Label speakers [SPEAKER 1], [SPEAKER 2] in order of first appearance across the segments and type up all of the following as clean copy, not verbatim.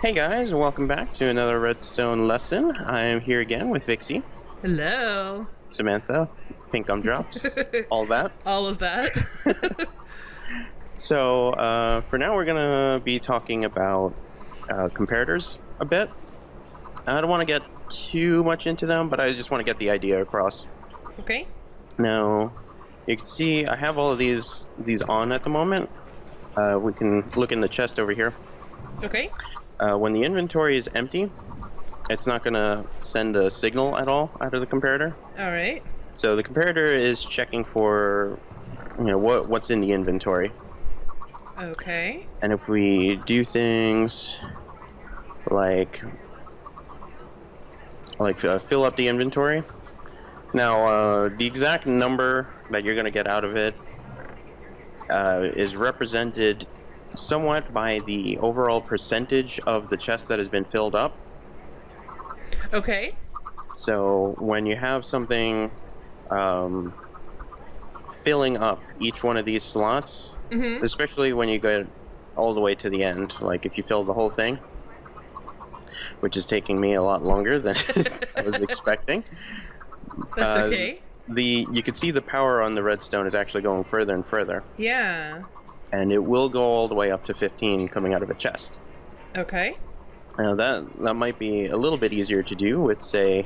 [SPEAKER 1] Hey guys, and welcome back to another Redstone lesson. I am here again with Vixie,
[SPEAKER 2] Hello.
[SPEAKER 1] Samantha, Pink Gumdrops, all that.
[SPEAKER 2] All of that.
[SPEAKER 1] So for now, we're gonna be talking about comparators a bit. I don't want to get too much into them, but I just want to get the idea across.
[SPEAKER 2] Okay.
[SPEAKER 1] Now, you can see I have all of these on at the moment. We can look in the chest over here.
[SPEAKER 2] Okay.
[SPEAKER 1] When the inventory is empty, it's not going to send a signal at all out of the comparator.
[SPEAKER 2] All right.
[SPEAKER 1] So the comparator is checking for, what's in the inventory.
[SPEAKER 2] Okay.
[SPEAKER 1] And if we do things like fill up the inventory. Now, the exact number that you're going to get out of it is represented somewhat by the overall percentage of the chest that has been filled up.
[SPEAKER 2] Okay.
[SPEAKER 1] So when you have something filling up each one of these slots, especially when you get all the way to the end, like if you fill the whole thing, which is taking me a lot longer than I was expecting.
[SPEAKER 2] That's okay.
[SPEAKER 1] You can see the power on the redstone is actually going further and further.
[SPEAKER 2] Yeah.
[SPEAKER 1] And it will go all the way up to 15 coming out of a chest.
[SPEAKER 2] Okay.
[SPEAKER 1] Now that might be a little bit easier to do with, say,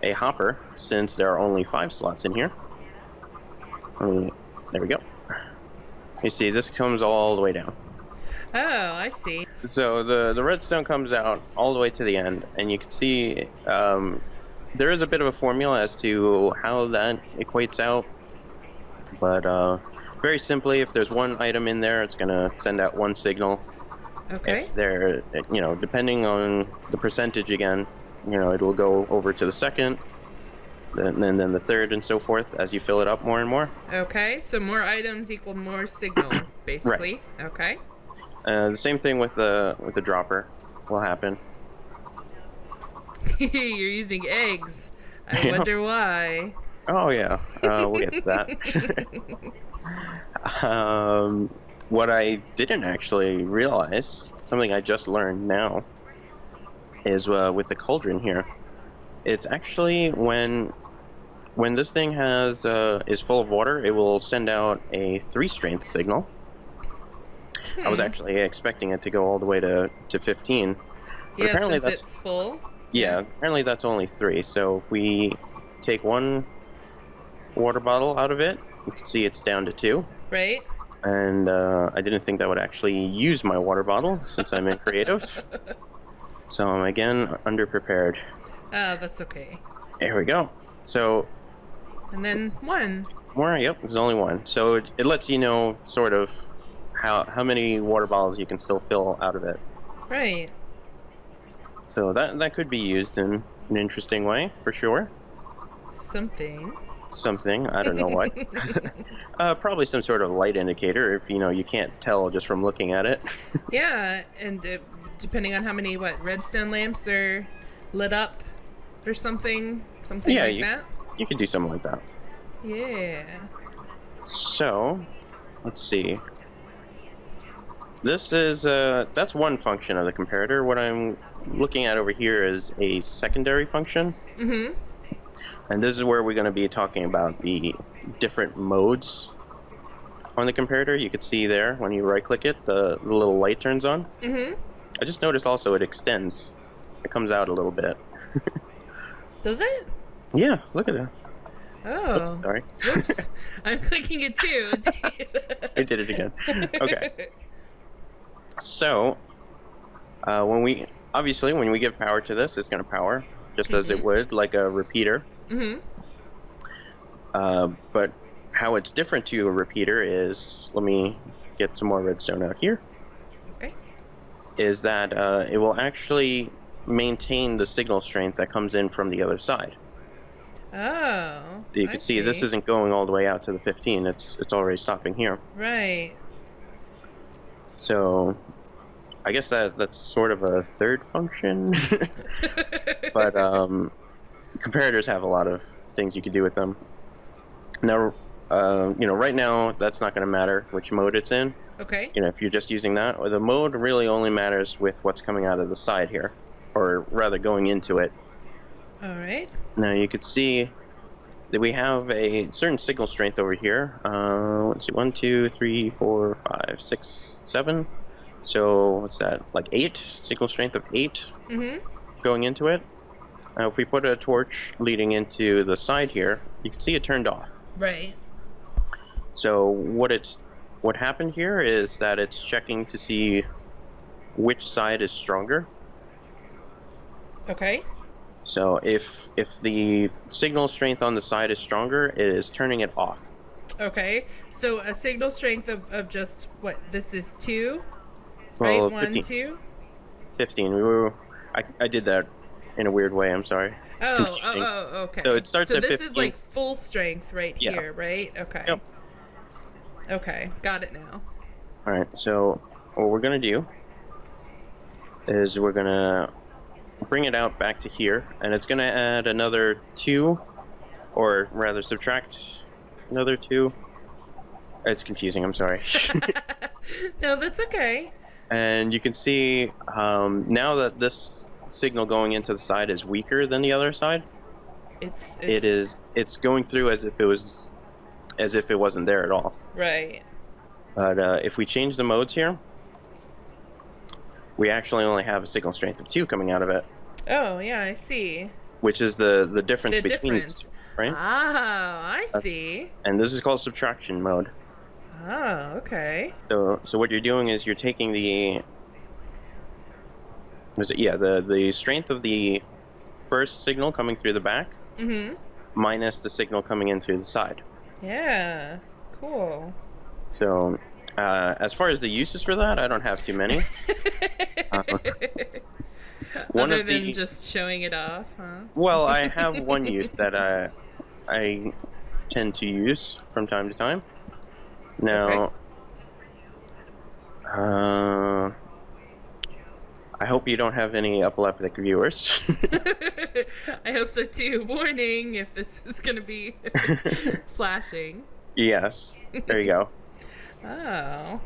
[SPEAKER 1] a hopper, since there are only 5 slots in here. There we go. You see, this comes all the way down.
[SPEAKER 2] Oh, I see.
[SPEAKER 1] So the redstone comes out all the way to the end, and you can see there is a bit of a formula as to how that equates out. But very simply, if there's one item in there, it's going to send out one signal.
[SPEAKER 2] Okay.
[SPEAKER 1] If they're, depending on the percentage again, it'll go over to the second, then the third, and so forth as you fill it up more and more.
[SPEAKER 2] Okay. So more items equal more signal, basically.
[SPEAKER 1] Right.
[SPEAKER 2] Okay.
[SPEAKER 1] The same thing with the dropper will happen.
[SPEAKER 2] You're using eggs. I wonder why.
[SPEAKER 1] Oh yeah, we'll get to that. What I didn't actually realize, something I just learned now, is with the cauldron here. It's actually when this thing is full of water, it will send out a 3-strength signal. I was actually expecting it to go all the way to 15. But
[SPEAKER 2] Yeah,
[SPEAKER 1] apparently
[SPEAKER 2] since it's full.
[SPEAKER 1] Yeah, apparently that's only 3. So if we take one water bottle out of it, you can see it's down to 2.
[SPEAKER 2] Right.
[SPEAKER 1] And I didn't think that would actually use my water bottle since I'm in creative. So I'm again underprepared.
[SPEAKER 2] Oh, that's okay.
[SPEAKER 1] There we go. So
[SPEAKER 2] And then 1.
[SPEAKER 1] more, yep, there's only 1. So it lets you know sort of how many water bottles you can still fill out of it.
[SPEAKER 2] Right.
[SPEAKER 1] So that could be used in an interesting way, for sure.
[SPEAKER 2] Something.
[SPEAKER 1] I don't know what. Probably some sort of light indicator if you can't tell just from looking at it.
[SPEAKER 2] Yeah, and depending on how many redstone lamps are lit up or something
[SPEAKER 1] Yeah,
[SPEAKER 2] like that.
[SPEAKER 1] You could do something like that.
[SPEAKER 2] Yeah.
[SPEAKER 1] So, let's see. This is that's one function of the comparator. What I'm looking at over here is a secondary function. And this is where we're going to be talking about the different modes on the comparator. You can see there when you right click it, the little light turns on. I just noticed also it extends. It comes out a little bit.
[SPEAKER 2] Does it?
[SPEAKER 1] Yeah, look at it.
[SPEAKER 2] Oh.
[SPEAKER 1] Sorry.
[SPEAKER 2] Whoops. I'm clicking it too.
[SPEAKER 1] I did it again. Okay. So, when we give power to this, it's going to power just as it would, like a repeater. But how it's different to a repeater is, let me get some more redstone out here.
[SPEAKER 2] Okay.
[SPEAKER 1] Is that it will actually maintain the signal strength that comes in from the other side.
[SPEAKER 2] Oh.
[SPEAKER 1] You can see this isn't going all the way out to the 15. It's already stopping here.
[SPEAKER 2] Right.
[SPEAKER 1] So, I guess that's sort of a third function. But comparators have a lot of things you could do with them. Now, right now that's not going to matter which mode it's in.
[SPEAKER 2] Okay.
[SPEAKER 1] If you're just using that, the mode really only matters with what's coming out of the side here, or rather going into it.
[SPEAKER 2] All right.
[SPEAKER 1] Now you could see that we have a certain signal strength over here. Let's see, 1, 2, 3, 4, 5, 6, 7. So what's that? Like 8? Signal strength of 8 going into it. Now if we put a torch leading into the side here, you can see it turned off.
[SPEAKER 2] Right.
[SPEAKER 1] So what happened here is that it's checking to see which side is stronger.
[SPEAKER 2] Okay.
[SPEAKER 1] So if the signal strength on the side is stronger, it is turning it off.
[SPEAKER 2] Okay. So a signal strength of just what? This is 2,
[SPEAKER 1] Well,
[SPEAKER 2] right? 1, 2.
[SPEAKER 1] 15. I did that in a weird way. I'm sorry. It's confusing.
[SPEAKER 2] Okay.
[SPEAKER 1] So it starts at 15.
[SPEAKER 2] This is like full strength right
[SPEAKER 1] Yeah.
[SPEAKER 2] here, right? Okay.
[SPEAKER 1] Yep.
[SPEAKER 2] Okay, got it now.
[SPEAKER 1] All right. So what we're gonna do is we're gonna bring it out back to here, and it's gonna add another 2, or rather subtract another 2. It's confusing. I'm sorry.
[SPEAKER 2] No, that's okay.
[SPEAKER 1] And you can see now that this signal going into the side is weaker than the other side. It's going through as if it wasn't there at all.
[SPEAKER 2] Right.
[SPEAKER 1] But if we change the modes here, we actually only have a signal strength of 2 coming out of it.
[SPEAKER 2] Oh yeah, I see.
[SPEAKER 1] Which is the difference between these two, right?
[SPEAKER 2] Oh, I see.
[SPEAKER 1] And this is called subtraction mode.
[SPEAKER 2] Oh, okay.
[SPEAKER 1] So what you're doing is you're taking the strength of the first signal coming through the back minus the signal coming in through the side.
[SPEAKER 2] Yeah, cool.
[SPEAKER 1] So as far as the uses for that, I don't have too many.
[SPEAKER 2] Other than just showing it off, huh?
[SPEAKER 1] Well, I have one use that I tend to use from time to time. Now, I hope you don't have any epileptic viewers.
[SPEAKER 2] I hope so too. Warning if this is going to be flashing.
[SPEAKER 1] Yes, there you go.
[SPEAKER 2] Oh.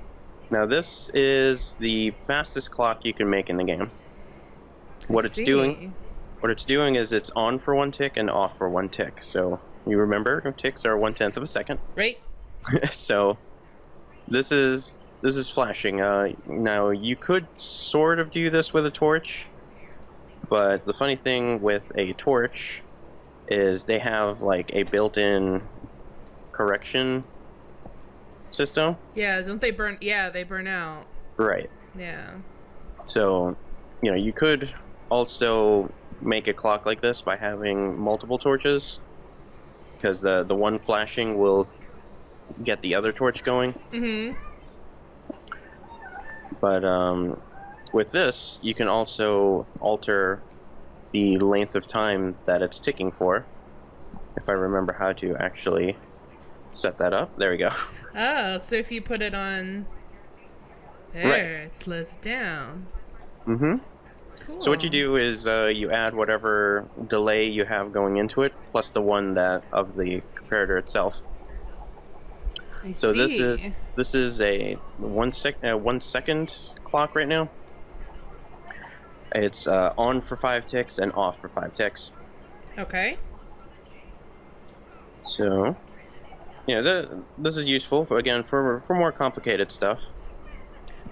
[SPEAKER 1] Now this is the fastest clock you can make in the game. What it's doing is it's on for 1 tick and off for 1 tick. So you remember ticks are 1/10 of a second.
[SPEAKER 2] Right.
[SPEAKER 1] So this is flashing. Now you could sort of do this with a torch, but the funny thing with a torch is they have like a built-in correction system.
[SPEAKER 2] Yeah, don't they burn? Yeah, they burn out.
[SPEAKER 1] Right.
[SPEAKER 2] Yeah.
[SPEAKER 1] So, you could also make a clock like this by having multiple torches, because the one flashing will get the other torch going. But with this, you can also alter the length of time that it's ticking for. If I remember how to actually set that up. There we go.
[SPEAKER 2] Oh, so if you put it on there, it slows down.
[SPEAKER 1] Cool. So what you
[SPEAKER 2] Cool.
[SPEAKER 1] do is you add whatever delay you have going into it, plus the one that of the comparator itself.
[SPEAKER 2] I
[SPEAKER 1] So
[SPEAKER 2] see.
[SPEAKER 1] this is a 1 second clock right now. It's on for 5 ticks and off for 5 ticks.
[SPEAKER 2] Okay.
[SPEAKER 1] So, this is useful for more complicated stuff.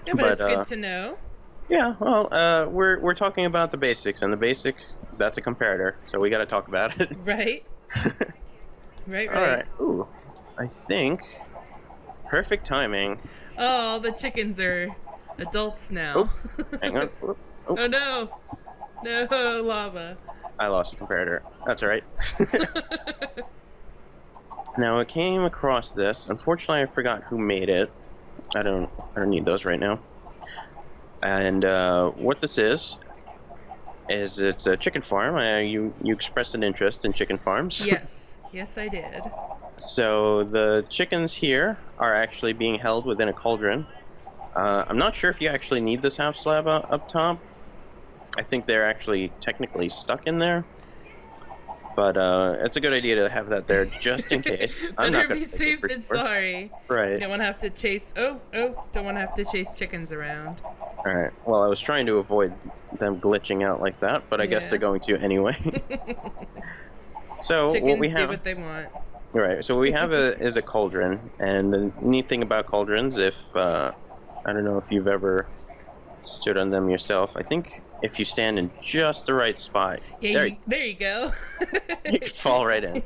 [SPEAKER 2] Yeah, but it's good to know.
[SPEAKER 1] Yeah, well, we're talking about the basics, and the basics, that's a comparator, so we got to talk about it.
[SPEAKER 2] Right. Right.
[SPEAKER 1] All right. Ooh, I think perfect timing.
[SPEAKER 2] Oh, the chickens are adults now.
[SPEAKER 1] Hang on. Oop, oop.
[SPEAKER 2] Oh no. No, lava.
[SPEAKER 1] I lost a comparator. That's all right. Now I came across this. Unfortunately, I forgot who made it. I don't need those right now. And what this is it's a chicken farm. You expressed an interest in chicken farms.
[SPEAKER 2] Yes. Yes, I did.
[SPEAKER 1] So the chickens here are actually being held within a cauldron. I'm not sure if you actually need this half slab up top. I think they're actually technically stuck in there. But it's a good idea to have that there just in case. I'm not
[SPEAKER 2] Better
[SPEAKER 1] going
[SPEAKER 2] be
[SPEAKER 1] to take it
[SPEAKER 2] safe
[SPEAKER 1] for
[SPEAKER 2] than
[SPEAKER 1] sure.
[SPEAKER 2] sorry. You
[SPEAKER 1] Right.
[SPEAKER 2] don't want to have to chase. Oh, don't want to have to chase chickens around.
[SPEAKER 1] All right. Well, I was trying to avoid them glitching out like that, but I guess they're
[SPEAKER 2] Yeah.
[SPEAKER 1] going to anyway. So what we
[SPEAKER 2] Chickens do
[SPEAKER 1] have,
[SPEAKER 2] what they want.
[SPEAKER 1] right? So what we have is a cauldron, and the neat thing about cauldrons, if I don't know if you've ever stood on them yourself. I think if you stand in just the right spot,
[SPEAKER 2] Yeah,
[SPEAKER 1] there
[SPEAKER 2] there you go.
[SPEAKER 1] you could fall right in.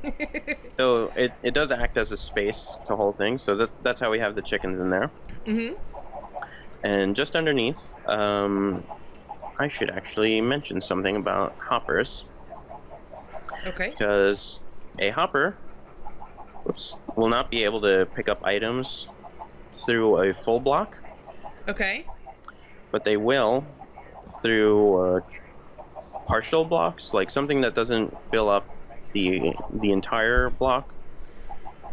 [SPEAKER 1] So it does act as a space to hold things. So that's how we have the chickens in there.
[SPEAKER 2] Mm-hmm.
[SPEAKER 1] And just underneath, I should actually mention something about hoppers
[SPEAKER 2] Okay.
[SPEAKER 1] because a hopper, will not be able to pick up items through a full block,
[SPEAKER 2] Okay.
[SPEAKER 1] but they will through partial blocks, like something that doesn't fill up the entire block.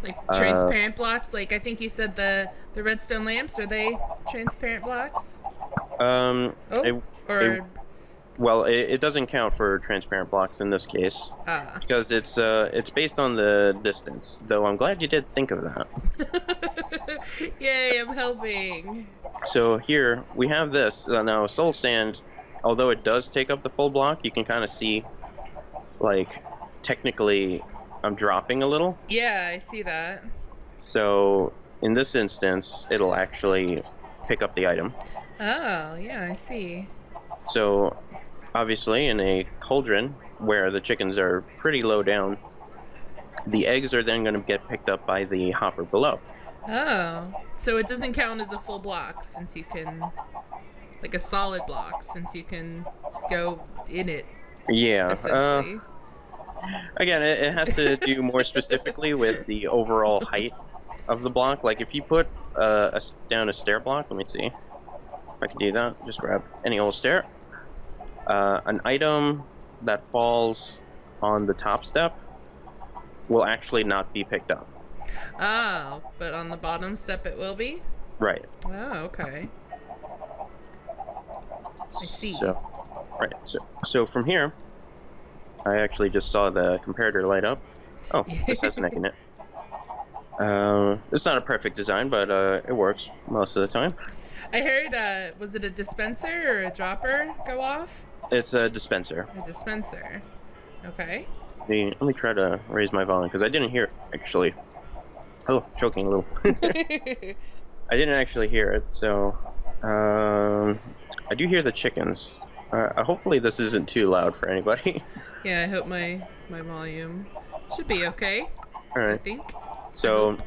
[SPEAKER 2] Like transparent blocks. Like I think you said the redstone lamps. Are they transparent blocks?
[SPEAKER 1] Um,
[SPEAKER 2] Oh,
[SPEAKER 1] it,
[SPEAKER 2] or
[SPEAKER 1] well, it doesn't count for transparent blocks in this case
[SPEAKER 2] ah.
[SPEAKER 1] because it's based on the distance. Though I'm glad you did think of that.
[SPEAKER 2] Yay! I'm helping.
[SPEAKER 1] So here we have this now. Soul sand, although it does take up the full block, you can kind of see, like, technically, I'm dropping a little.
[SPEAKER 2] Yeah, I see that.
[SPEAKER 1] So in this instance, it'll actually pick up the item.
[SPEAKER 2] Oh, yeah, I see.
[SPEAKER 1] So obviously, in a cauldron where the chickens are pretty low down, the eggs are then going to get picked up by the hopper below.
[SPEAKER 2] Oh, so it doesn't count as a full block since you can, like a solid block, since you can go in it,
[SPEAKER 1] Yeah.
[SPEAKER 2] essentially.
[SPEAKER 1] Again, it has to do more specifically with the overall height of the block. Like if you put down a stair block, let me see if I can do that. Just grab any old stair. An item that falls on the top step will actually not be picked up.
[SPEAKER 2] Oh, but on the bottom step it will be?
[SPEAKER 1] Right.
[SPEAKER 2] Oh, okay. I see.
[SPEAKER 1] So, right. So from here, I actually just saw the comparator light up. Oh, this has an egg in it. It's not a perfect design, but it works most of the time.
[SPEAKER 2] I heard, was it a dispenser or a dropper go off?
[SPEAKER 1] It's a dispenser.
[SPEAKER 2] A dispenser. Okay.
[SPEAKER 1] Let me try to raise my volume because I didn't hear it, actually. Oh, choking a little. I didn't actually hear it, so I do hear the chickens. Hopefully this isn't too loud for anybody.
[SPEAKER 2] Yeah, I hope my volume should be okay.
[SPEAKER 1] All
[SPEAKER 2] I
[SPEAKER 1] right.
[SPEAKER 2] think.
[SPEAKER 1] So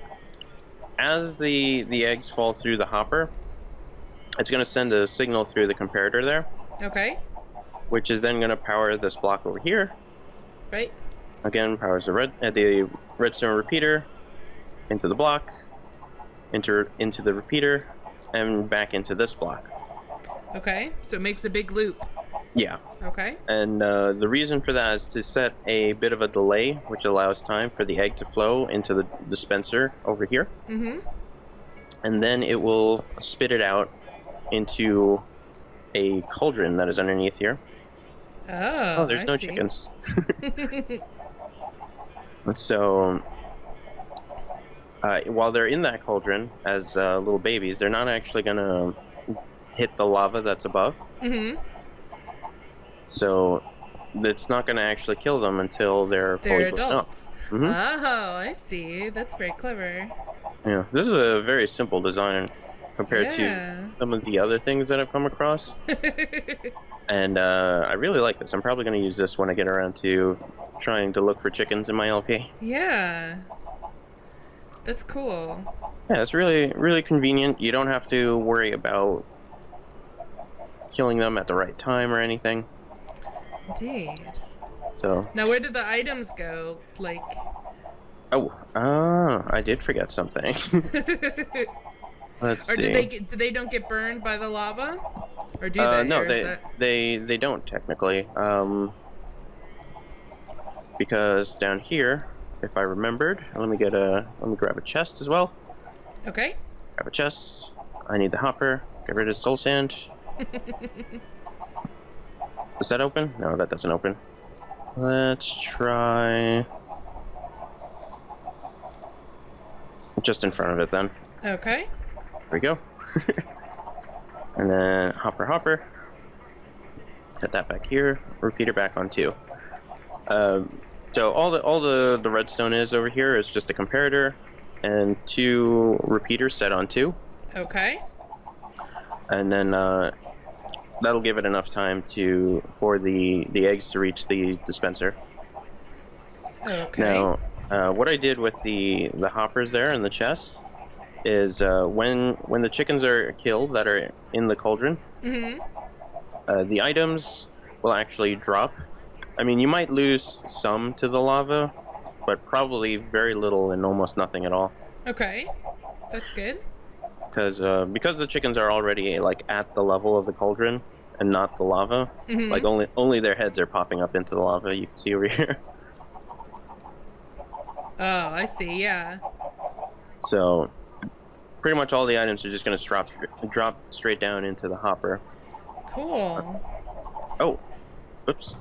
[SPEAKER 1] as the eggs fall through the hopper, it's going to send a signal through the comparator there,
[SPEAKER 2] Okay.
[SPEAKER 1] which is then going to power this block over here.
[SPEAKER 2] Right.
[SPEAKER 1] Again, powers the redstone repeater into the block, into the repeater, and back into this block.
[SPEAKER 2] Okay. So it makes a big loop.
[SPEAKER 1] Yeah.
[SPEAKER 2] Okay.
[SPEAKER 1] And the reason for that is to set a bit of a delay, which allows time for the egg to flow into the dispenser over here.
[SPEAKER 2] Mm-hmm.
[SPEAKER 1] And then it will spit it out into a cauldron that is underneath here.
[SPEAKER 2] Oh,
[SPEAKER 1] There's
[SPEAKER 2] I
[SPEAKER 1] no
[SPEAKER 2] see.
[SPEAKER 1] chickens. So while they're in that cauldron as little babies, they're not actually going to hit the lava that's above.
[SPEAKER 2] Mm-hmm.
[SPEAKER 1] So it's not going to actually kill them until they're fully
[SPEAKER 2] They're
[SPEAKER 1] grown up.
[SPEAKER 2] adults.
[SPEAKER 1] Mm-hmm.
[SPEAKER 2] Oh, I see. That's very clever.
[SPEAKER 1] Yeah, this is a very simple design compared to some of the other things that I've come across. And I really like this. I'm probably going to use this when I get around to trying to look for chickens in my LP.
[SPEAKER 2] Yeah. That's cool.
[SPEAKER 1] Yeah, it's really, really convenient. You don't have to worry about killing them at the right time or anything.
[SPEAKER 2] Indeed.
[SPEAKER 1] So.
[SPEAKER 2] Now, where did the items go? Like.
[SPEAKER 1] I did forget something. Let's
[SPEAKER 2] or
[SPEAKER 1] see.
[SPEAKER 2] did they don't get burned by the lava? Or do they?
[SPEAKER 1] No,
[SPEAKER 2] or
[SPEAKER 1] they don't technically. Because down here, if I remembered, let me grab a chest as well.
[SPEAKER 2] Okay.
[SPEAKER 1] Grab a chest. I need the hopper. Get rid of soul sand. Is that open? No, that doesn't open. Let's try just in front of it then.
[SPEAKER 2] Okay.
[SPEAKER 1] There we go. And then hopper. Get that back here. Repeater back on 2. So all the redstone is over here is just a comparator and 2 repeaters set on 2.
[SPEAKER 2] Okay.
[SPEAKER 1] And then that'll give it enough time for the eggs to reach the dispenser.
[SPEAKER 2] Okay.
[SPEAKER 1] Now, what I did with the hoppers there in the chest is when the chickens are killed that are in the cauldron, the items will actually drop. I mean, you might lose some to the lava, but probably very little and almost nothing at all.
[SPEAKER 2] Okay. That's good.
[SPEAKER 1] Because the chickens are already like at the level of the cauldron and not the lava. Like only their heads are popping up into the lava. You can see over here.
[SPEAKER 2] Oh, I see. Yeah.
[SPEAKER 1] So pretty much all the items are just going to drop straight down into the hopper.
[SPEAKER 2] Cool.
[SPEAKER 1] Oh, oops.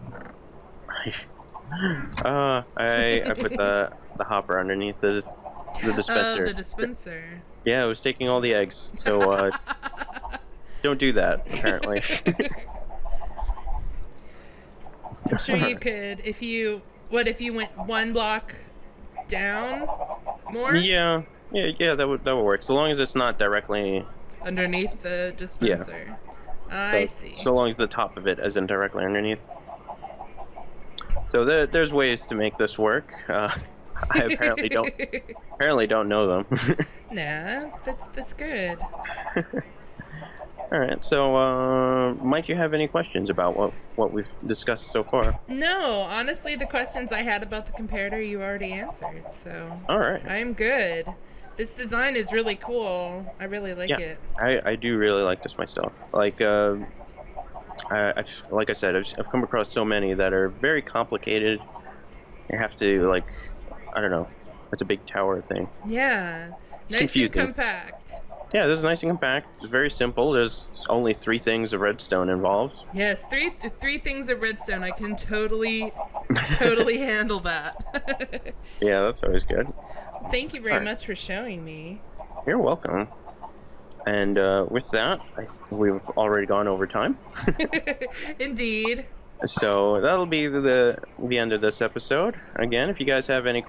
[SPEAKER 1] I put the hopper underneath the dispenser.
[SPEAKER 2] Oh, the dispenser.
[SPEAKER 1] Yeah, it was taking all the eggs. So don't do that, apparently.
[SPEAKER 2] I'm sure you could if you went 1 block down more?
[SPEAKER 1] Yeah, that would work. So long as it's not directly
[SPEAKER 2] underneath the dispenser. Yeah. I see.
[SPEAKER 1] So long as the top of it isn't directly underneath. So there's ways to make this work. I apparently don't know them.
[SPEAKER 2] Nah, that's good.
[SPEAKER 1] All right. So might you have any questions about what we've discussed so far?
[SPEAKER 2] No, honestly, the questions I had about the comparator you already answered. So
[SPEAKER 1] all right,
[SPEAKER 2] I'm good. This design is really cool. I really like it.
[SPEAKER 1] I do really like this myself. Like like I said, I've come across so many that are very complicated. You have to like, I don't know, it's a big tower thing.
[SPEAKER 2] Yeah,
[SPEAKER 1] it's
[SPEAKER 2] nice
[SPEAKER 1] confusing.
[SPEAKER 2] and compact.
[SPEAKER 1] Yeah, this is nice and compact. It's very simple. There's only 3 things of redstone involved.
[SPEAKER 2] Yes, three things of redstone. I can totally handle that.
[SPEAKER 1] Yeah, that's always good.
[SPEAKER 2] Thank you very much for showing me.
[SPEAKER 1] You're welcome. And with that, we've already gone over time.
[SPEAKER 2] Indeed.
[SPEAKER 1] So that'll be the end of this episode. Again, if you guys have any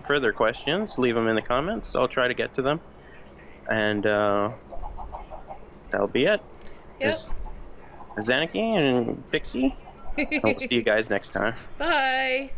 [SPEAKER 1] further questions, leave them in the comments. I'll try to get to them. And that'll be it.
[SPEAKER 2] Yep.
[SPEAKER 1] Aniki and Fixie. We'll see you guys next time.
[SPEAKER 2] Bye.